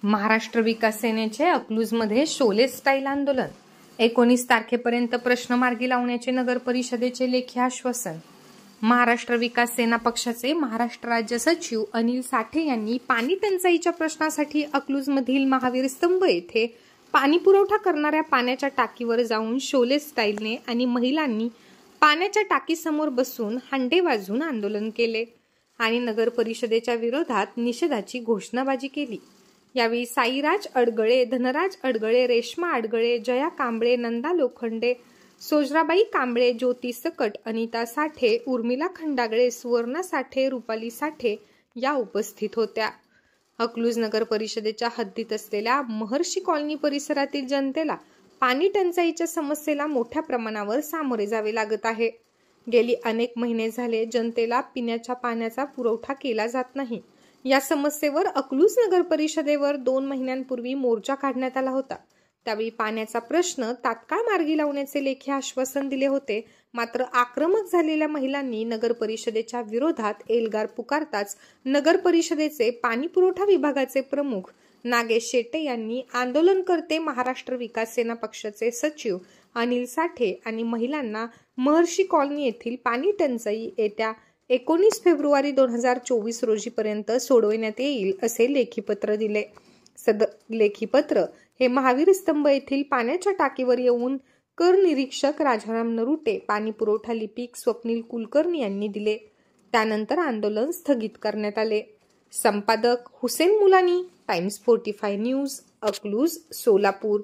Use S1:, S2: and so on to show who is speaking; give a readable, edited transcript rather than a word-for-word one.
S1: महाराष्ट्र विकास सेनेचे अकलूजमध्ये शोले स्टाईल आंदोलन 19 तारखेपर्यंत प्रश्न मार्गी लावण्याचे नगर परिषदेचे लेखी आश्वासन। महाराष्ट्र विकास सेना पक्षाचे महाराष्ट्र राज्य सचिव अनिल साठे यांनी पाणी टंचाईच्या प्रश्नासाठी अकलूजमधील महावीर स्तंभ येथे पाणी पुरवठा करणाऱ्या पाण्याच्या टाकीवर जाऊन शोले स्टाईलने आणि महिलांनी पाण्याच्या टाकीसमोर बसून हंडे वाजवून आंदोलन केले आणि नगर परिषदेच्या विरोधात निषेधाची घोषणाबाजी केली। यावेळी साईराज अडगळे, धनराज अडगळे, रेश्मा अडगळे, जया कांबळे, नंदा लोखंडे, सोजराबाई कांबळे, ज्योती सकट, अनिता साठे, उर्मिला खंडागळे, सुवर्णा साठे, रुपाली साठे या उपस्थित होत्या। अकलूज नगर परिषदेच्या हद्दीत असलेल्या महर्षी कॉलनी परिसरातील जनतेला पाणी टंचाईच्या समस्येला मोठ्या प्रमाणावर सामोरे जावे लागत आहे। गेली अनेक महिने झाले जनतेला पिण्याच्या पाण्याचा पुरवठा केला जात नाही। या समस्येवर अकलूज नगर परिषदेवर 2 महिन्यांपूर्वी मोर्चा काढण्यात आला होता। त्यावेळी पाण्याचा प्रश्न तात्काळ मार्गी लावण्याचे लेखी आश्वासन दिले होते। मात्र आक्रमक झालेल्या महिलांनी नगर परिषदेच्या विरोधात एल्गार पुकारताच नगर परिषदेचे पाणी पुरवठा विभागाचे प्रमुख नागेश शेट्टे यांनी आंदोलनकर्ते महाराष्ट्र विकास सेना पक्षाचे सचिव अनिल साठे आणि महिलांना महर्षी कॉलनी येथील पाणी टंचाई येत्या 19 फेब्रुवारी 2024 रोजीपर्यंत सोडविण्यात येईल असे लेखीपत्र दिले। सदर लेखीपत्र हे महावीर स्तंभ येथील पाण्याच्या टाकीवर येऊन कर निरीक्षक राजाराम नरुटे, पाणी पुरवठा लिपिक स्वप्नील कुलकर्णी यांनी दिले। त्यानंतर आंदोलन स्थगित करण्यात आले। संपादक हुसेन मुलानी, टाइम्स 45 न्यूज, अकलूज, सोलापूर।